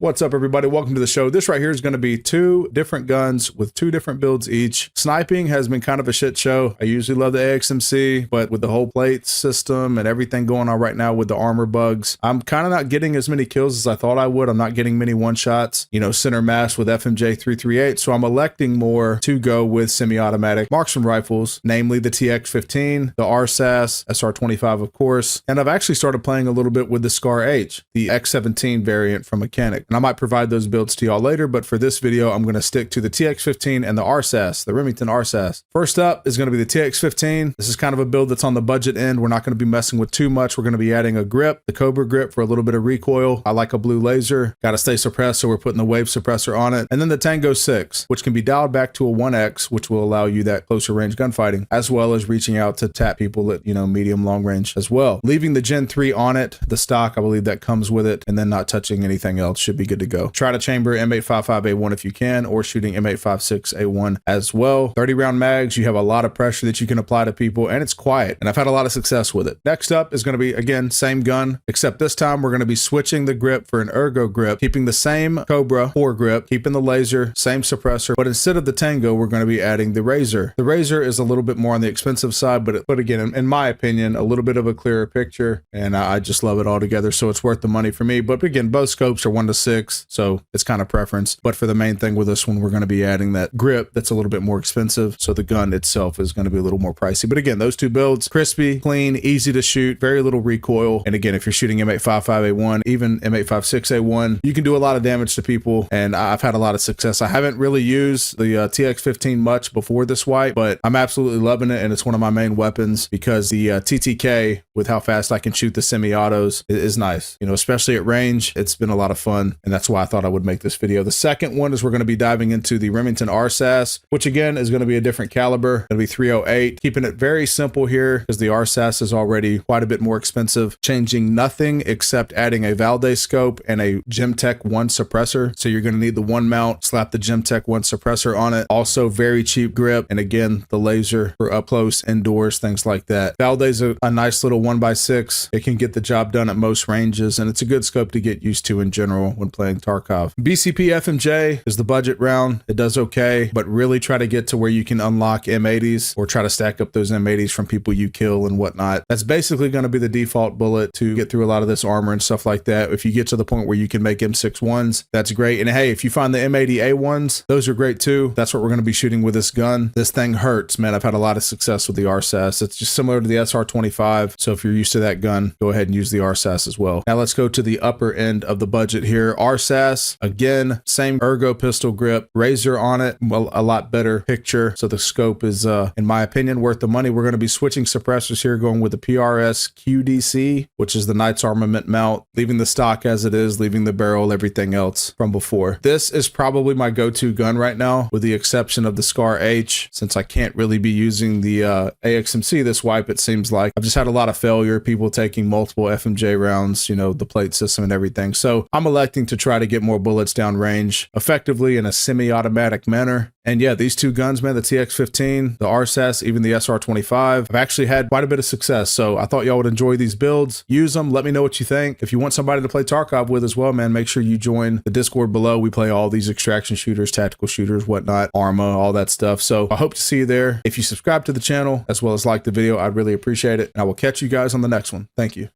What's up, everybody? Welcome to the show. This right here is going to be two different guns with two different builds each. Sniping has been kind of a shit show. I usually love the AXMC, but with the whole plate system and everything going on right now with the armor bugs, I'm kind of not getting as many kills as I thought I would. I'm not getting many one-shots, center mass with FMJ 338, so I'm electing more to go with semi-automatic marksman rifles, namely the TX15, the RSASS, SR25, of course, and I've actually started playing a little bit with the SCAR H, the X17 variant from Mechanic. And I might provide those builds to y'all later, but for this video, I'm going to stick to the TX15 and the RSASS, the Remington RSASS. First up is going to be the TX15. This is kind of a build that's on the budget end. We're not going to be messing with too much. We're going to be adding a grip, the Cobra grip for a little bit of recoil. I like a blue laser. Got to stay suppressed, so we're putting the wave suppressor on it. And then the Tango 6, which can be dialed back to a 1X, which will allow you that closer range gunfighting, as well as reaching out to tap people at, medium long range as well. Leaving the Gen 3 on it, the stock, I believe that comes with it, and then not touching anything else should be good to go. Try to chamber M855A1 if you can, or shooting M856A1 as well. 30 round mags, you have a lot of pressure that you can apply to people, and it's quiet, and I've had a lot of success with it. Next up is going to be, again, same gun, except this time we're going to be switching the grip for an ergo grip, keeping the same Cobra foregrip, keeping the laser, same suppressor, but instead of the Tango, we're going to be adding the Razor. The Razor is a little bit more on the expensive side, but again, in my opinion, a little bit of a clearer picture, and I just love it all together, so it's worth the money for me. But again, both scopes are 1:6, so it's kind of preference. But for the main thing with this one, we're going to be adding that grip that's a little bit more expensive, so the gun itself is going to be a little more pricey. But again, those two builds, crispy, clean, easy to shoot, very little recoil. And again, if you're shooting M855A1, even M856A1, you can do a lot of damage to people, and I've had a lot of success. I haven't really used the TX15 much before this wipe, but I'm absolutely loving it, and it's one of my main weapons because the TTK, with how fast I can shoot the semi-autos, is nice. Especially at range, it's been a lot of fun, and that's why I thought I would make this video. The second one is we're going to be diving into the Remington RSASS, which again is going to be a different caliber. It'll be 308, keeping it very simple here because the RSASS is already quite a bit more expensive, changing nothing except adding a Valdez scope and a Gemtech 1 suppressor. So you're going to need the one mount, slap the Gemtech 1 suppressor on it. Also very cheap grip, and again, the laser for up close, indoors, things like that. Valdez is a nice little 1x6. It can get the job done at most ranges, and it's a good scope to get used to in general when playing Tarkov. BCP FMJ is the budget round. It does okay, but really try to get to where you can unlock M80s or try to stack up those M80s from people you kill and whatnot. That's basically going to be the default bullet to get through a lot of this armor and stuff like that. If you get to the point where you can make M61s, that's great. And hey, if you find the M80A1s, those are great too. That's what we're going to be shooting with this gun. This thing hurts, man. I've had a lot of success with the RSASS. It's just similar to the SR25. So if you're used to that gun, go ahead and use the RSASS as well. Now let's go to the upper end of the budget here. RSASS, again, same ergo pistol grip, Razor on it, well, a lot better picture. So the scope is, in my opinion, worth the money. We're going to be switching suppressors here, going with the PRS QDC, which is the Knights Armament mount, leaving the stock as it is, leaving the barrel, everything else from before. This is probably my go-to gun right now, with the exception of the SCAR H, since I can't really be using the AXMC this wipe, it seems like. I've just had a lot of failure, people taking multiple FMJ rounds, the plate system and everything. So I'm electing to try to get more bullets down range effectively in a semi-automatic manner. And yeah, these two guns, man, the TX15, the RSASS, even the SR25, I've actually had quite a bit of success. So I thought y'all would enjoy these builds. Use them. Let me know what you think. If you want somebody to play Tarkov with as well, man, make sure you join the Discord below. We play all these extraction shooters, tactical shooters, whatnot, Arma, all that stuff. So I hope to see you there. If you subscribe to the channel as well as like the video, I'd really appreciate it. And I will catch you guys on the next one. Thank you.